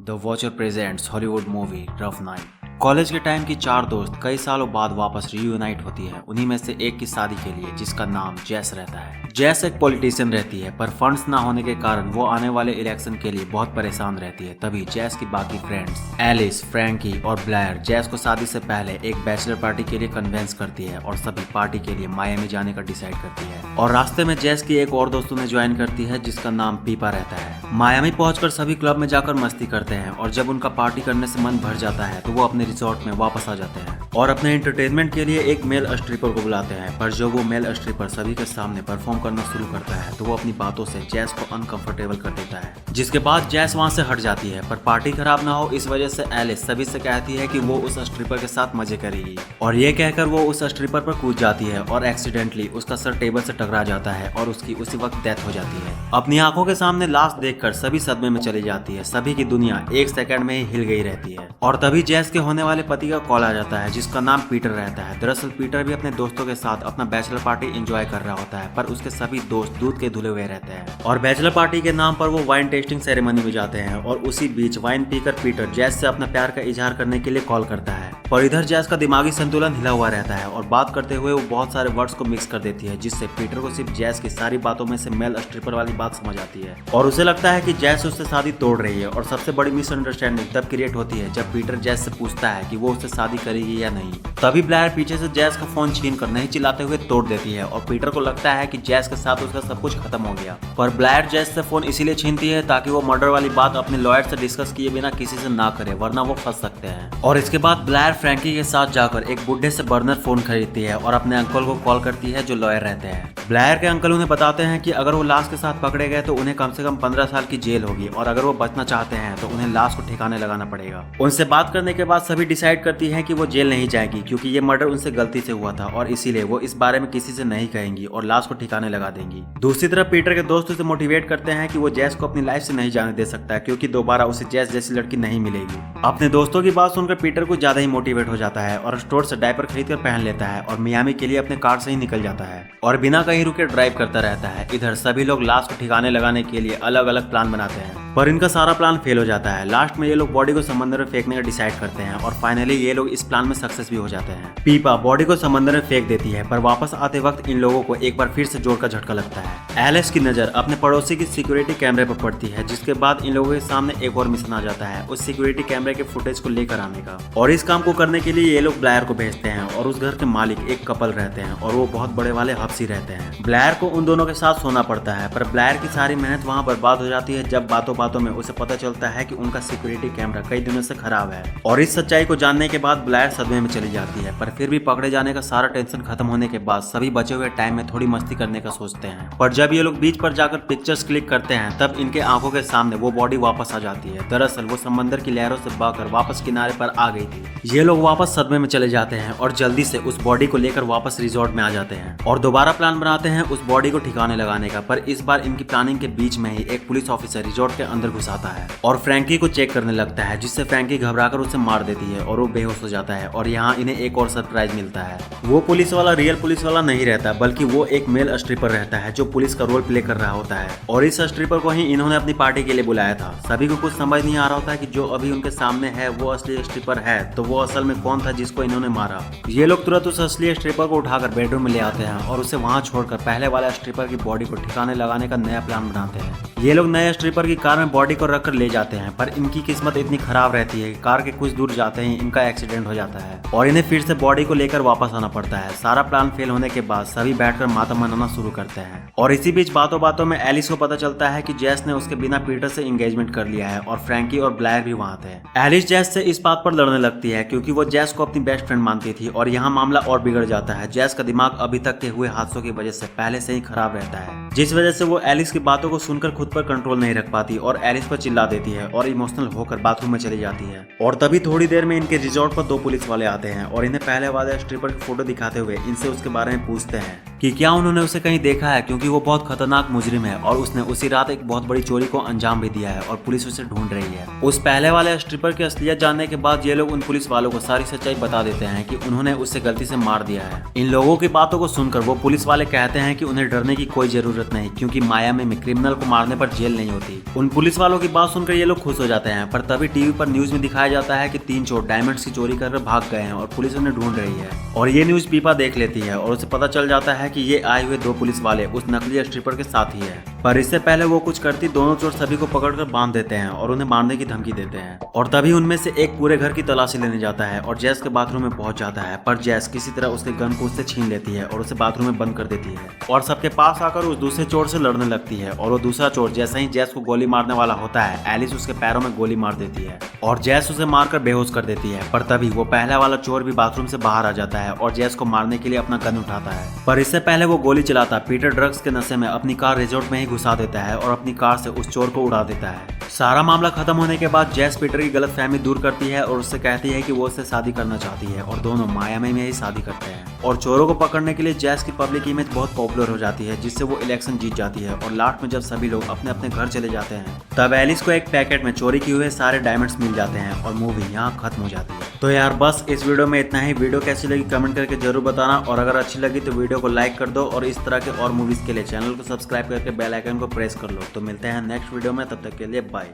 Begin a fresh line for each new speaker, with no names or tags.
The watcher presents Hollywood movie rough night. College के time की चार दोस्त कई सालों बाद वापस रियूनाइट होती है। उन्हीं में से एक की शादी के लिए, जिसका नाम जैस रहता है। जैस एक पॉलिटिशियन रहती है, पर फंड्स ना होने के कारण वो आने वाले इलेक्शन के लिए बहुत परेशान रहती है। तभी जैस की बाकी फ्रेंड्स एलिस, फ्रैंकी और ब्लैयर जैस को शादी से पहले एक बैचलर पार्टी के लिए कन्वेंस करती है और सभी पार्टी के लिए मायामी जाने का डिसाइड करती है। और रास्ते में जैस की एक और दोस्त उन्हें ज्वाइन करती है, जिसका नाम पीपा रहता है। मायामी पहुंचकर सभी क्लब में जाकर मस्ती करते हैं और जब उनका पार्टी करने से मन भर जाता है तो वो अपने रिसोर्ट में वापस आ जाते हैं और अपने एंटरटेनमेंट के लिए एक मेल स्ट्रिपर को बुलाते हैं। पर जब वो मेल स्ट्रिपर सभी के सामने परफॉर्म करना शुरू करता है तो वो अपनी बातों से जैस को अनकंफर्टेबल कर देता है, जिसके बाद जैस वहां से हट जाती है। पर पार्टी खराब ना हो इस वजह से एलिस सभी से कहती है कि वो उस स्ट्रिपर के साथ मजे करेगी और ये कहकर वो उस स्ट्रिपर पर कूद जाती है और एक्सीडेंटली उसका सर टेबल से टकरा जाता है और उसकी उसी वक्त डेथ हो जाती है। अपनी आंखों के सामने लाश देखकर सभी सदमे में चली जाती है। सभी की दुनिया एक सेकंड में ही हिल गई रहती है और तभी जैस के होने वाले पति का कॉल आ जाता है, जिसका नाम पीटर रहता है। दरअसल पीटर भी अपने दोस्तों के साथ अपना बैचलर पार्टी एंजॉय कर रहा होता है, पर उसके सभी दोस्त दूध के धुले हुए रहते हैं और बैचलर पार्टी के नाम पर वो वाइन टेस्टिंग सेरेमनी में जाते हैं। और उसी बीच वाइन पीकर पीटर जैस से अपना प्यार का इजहार करने के लिए कॉल करता है, पर इधर जैस का दिमागी संतुलन हिला हुआ रहता है और बात करते हुए वो बहुत सारे वर्ड्स को मिक्स कर देती है, जिससे पीटर को सिर्फ जैस की सारी बातों में से मेल स्ट्रिपर वाली बात समझ आती है और उसे लगता है कि जैस उससे शादी तोड़ रही है। और सबसे बड़ी मिसअंडरस्टैंडिंग तब क्रिएट होती है जब पीटर जैस से पूछता है कि वो उससे शादी करेगी या नहीं। तभी ब्लैयर पीछे से जैस का फोन छीन कर नहीं चिल्लाते हुए तोड़ देती है और पीटर को लगता है कि जैस के साथ उसका सब कुछ खत्म हो गया। पर ब्लैयर जैस से फोन इसीलिए छीनती है ताकि वो मर्डर वाली बात अपने लॉयर से डिस्कस किए बिना किसी से ना करे, वरना वो फंस सकते हैं। और इसके बाद ब्लैयर फ्रैंकी के साथ जाकर एक बुढ़े से बर्नर फोन खरीदती है और अपने अंकल को कॉल करती है जो लॉयर रहते हैं। ब्लैयर के अंकल उन्हें बताते हैं कि अगर वो लाश के साथ पकड़े गए तो उन्हें कम से कम 15 साल की जेल होगी और अगर वो बचना चाहते हैं तो उन्हें लाश को ठिकाने लगाना पड़ेगा। उनसे बात करने के बाद सभी डिसाइड करती हैं कि वो जेल नहीं जाएगी, क्योंकि ये मर्डर उनसे गलती से हुआ था और इसीलिए वो इस बारे में किसी से नहीं कहेंगी और लाश को ठिकाने लगा देंगी। दूसरी तरफ पीटर के दोस्त उसे मोटिवेट करते हैं कि वो जैस को अपनी लाइफ से नहीं जाने दे सकता, क्योंकि दोबारा उसे जैस जैसी लड़की नहीं मिलेगी। अपने दोस्तों की बात सुनकर पीटर कुछ ज्यादा ही मोटिवेट हो जाता है और स्टोर से डायपर खरीदकर पहन लेता है और मियामी के लिए अपने कार से ही निकल जाता है और बिना कहीं रुके ड्राइव करता रहता है। इधर सभी लोग लाश को ठिकाने लगाने के लिए अलग अलग प्लान बनाते हैं, पर इनका सारा प्लान फेल हो जाता है। लास्ट में ये लोग बॉडी को समंदर में फेंकने का डिसाइड करते हैं और फाइनली ये लोग इस प्लान में सक्सेस भी हो जाते हैं। पीपा बॉडी को समंदर में फेंक देती है, पर वापस आते वक्त इन लोगों को एक बार फिर से जोर का झटका लगता है। एलिस की नजर अपने पड़ोसी की सिक्योरिटी कैमरे पर पड़ती है, जिसके बाद इन लोगों के सामने एक और मिशन आ जाता है उस सिक्योरिटी कैमरे के फुटेज को लेकर आने का। और इस काम को करने के लिए ये लोग ब्लैयर को भेजते हैं और उस घर के मालिक एक कपल रहते हैं और वो बहुत बड़े वाले हब्सी रहते हैं। ब्लैयर को उन दोनों के साथ सोना पड़ता है, पर ब्लैयर की सारी मेहनत वहाँ बर्बाद हो जाती है जब बातों बातों में उसे पता चलता है कि उनका सिक्योरिटी कैमरा कई दिनों से खराब है। और इस सच्चाई को जानने के बाद ब्लैयर सदमे में चली जाती है, पर फिर भी पकड़े जाने का सारा टेंशन खत्म होने के बाद सभी बचे हुए टाइम में थोड़ी मस्ती करने का सोचते हैं। पर जब ये लोग बीच पर जाकर पिक्चर्स क्लिक करते हैं तब इनके आंखों के सामने वो बॉडी वापस आ जाती है। दरअसल वो समंदर की लहरों से बहकर वापस किनारे पर आ गई थी। ये लोग वापस सदमे में चले जाते हैं और जल्दी से उस बॉडी को लेकर वापस रिजॉर्ट में आ जाते हैं और दोबारा प्लान बनाते हैं उस बॉडी को ठिकाने लगाने का। पर इस बार इनकी प्लानिंग के बीच में ही एक पुलिस ऑफिसर रिजॉर्ट के अंदर घुस आता है और फ्रैंकी को चेक करने लगता है, जिससे फ्रैंकी घबराकर उसे मार देती है और वो बेहोश हो जाता है। और यहाँ इन्हें एक और सरप्राइज मिलता है। वो पुलिस वाला रियल पुलिस वाला नहीं रहता, बल्कि वो एक मेल स्ट्रिपर रहता है जो पुलिस का रोल प्ले कर रहा होता है और इस स्ट्रिपर को ही इन्होंने अपनी पार्टी के लिए बुलाया था। सभी को कुछ समझ नहीं आ रहा होता कि जो अभी उनके सामने है वो असली स्ट्रिपर है, तो वो असल में कौन था जिसको इन्होंने मारा। ये लोग तुरंत उस असली स्ट्रिपर को उठाकर बेडरूम में ले आते हैं और उसे वहां छोड़कर पहले वाले स्ट्रिपर की बॉडी को ठिकाने लगाने का नया प्लान बनाते हैं। ये लोग नए स्ट्रिपर की कार में बॉडी को रखकर ले जाते हैं, पर इनकी किस्मत इतनी खराब रहती है कि कार के कुछ दूर जाते ही इनका एक्सीडेंट हो जाता है और इन्हें फिर से बॉडी को लेकर वापस आना पड़ता है। सारा प्लान फेल होने के बाद सभी बैठकर मातम मनाना शुरू करते हैं और इसी बीच बातों बातों में एलिस को पता चलता है कि जैस ने उसके बिना पीटर से एंगेजमेंट कर लिया है और फ्रैंकी और ब्लैयर भी वहां थे। एलिस जैस से इस बात पर लड़ने लगती है क्योंकि वो जैस को अपनी बेस्ट फ्रेंड मानती थी और यहाँ मामला और बिगड़ जाता है। जैस का दिमाग अभी तक के हुए हादसों की वजह से पहले से ही खराब रहता है, जिस वजह से वो एलिस की बातों को सुनकर खुद पर कंट्रोल नहीं रख पाती और एलिस पर चिल्ला देती है और इमोशनल होकर बाथरूम में चली जाती है। और तभी थोड़ी देर में इनके रिजॉर्ट पर दो पुलिस वाले आते हैं और इन्हें पहले वाले स्ट्रिपर की फोटो दिखाते हुए इनसे उसके बारे में पूछते हैं कि क्या उन्होंने उसे कहीं देखा है, क्योंकि वो बहुत खतरनाक मुजरिम है और उसने उसी रात एक बहुत बड़ी चोरी को अंजाम भी दिया है और पुलिस उसे ढूंढ रही है। उस पहले वाले स्ट्रिपर की असलियत जानने के बाद ये लोग उन पुलिस वालों को सारी सच्चाई बता देते हैं कि उन्होंने उसे गलती से मार दिया है। इन लोगों की बातों को सुनकर वो पुलिस वाले कहते हैं कि उन्हें डरने की कोई जरूरत नहीं, क्योंकि मायामी में क्रिमिनल को मारने पर जेल नहीं होती। उन पुलिस वालों की बात सुनकर ये लोग खुश हो जाते हैं, पर तभी टीवी पर न्यूज में दिखाया जाता है कि 3 चोर डायमंड्स की चोरी कर भाग गए हैं और पुलिस उन्हें ढूंढ रही है। और ये न्यूज पीपा देख लेती है और उसे पता चल जाता है कि ये आए हुए 2 पुलिस वाले उस नकली स्ट्रिपर के साथ ही है। पर इससे पहले वो कुछ करती, दोनों चोर सभी को पकड़कर बांध देते हैं और उन्हें मारने की धमकी देते हैं। और तभी उनमें से एक पूरे घर की तलाशी लेने जाता है और जैस के बाथरूम में पहुंच जाता है, पर जैस किसी तरह उसके गन को उससे छीन लेती है और उसे बाथरूम में बंद कर देती है और सबके पास आकर उस दूसरे चोर से लड़ने लगती है। और वो दूसरा चोर जैसे ही जैस को गोली मारने वाला होता है, एलिस उसके पैरों में गोली मार देती है और जैस उसे मारकर बेहोश कर देती है। पर तभी वो पहला वाला चोर भी बाथरूम से बाहर आ जाता है और जैस को मारने के लिए अपना गन उठाता है। पर इससे पहले वो गोली चलाता पीटर ड्रग्स के नशे में अपनी कार रिजॉर्ट में ही घुसा देता है और अपनी कार से उस चोर को उड़ा देता है। सारा मामला खत्म होने के बाद जैस पीटर की गलतफहमी दूर करती है और उससे कहती है कि वो उससे शादी करना चाहती है और दोनों मायामी में ही शादी करते हैं। और चोरों को पकड़ने के लिए जैस की पब्लिक इमेज बहुत पॉपुलर हो जाती है, जिससे वो इलेक्शन जीत जाती है। और लास्ट में जब सभी लोग अपने अपने घर चले जाते हैं, तब एलिस को एक पैकेट में चोरी किए हुए सारे डायमंड्स मिल जाते हैं और मूवी यहाँ खत्म हो जाती है। तो यार बस इस वीडियो में इतना ही। वीडियो कैसी लगी कमेंट करके जरूर बताना, और अगर अच्छी लगी तो वीडियो को लाइक कर दो और इस तरह के और मूवीज के लिए चैनल को सब्सक्राइब करके बेल आइकन को प्रेस कर लो। तो मिलते हैं नेक्स्ट वीडियो में, तब तक के लिए बाय।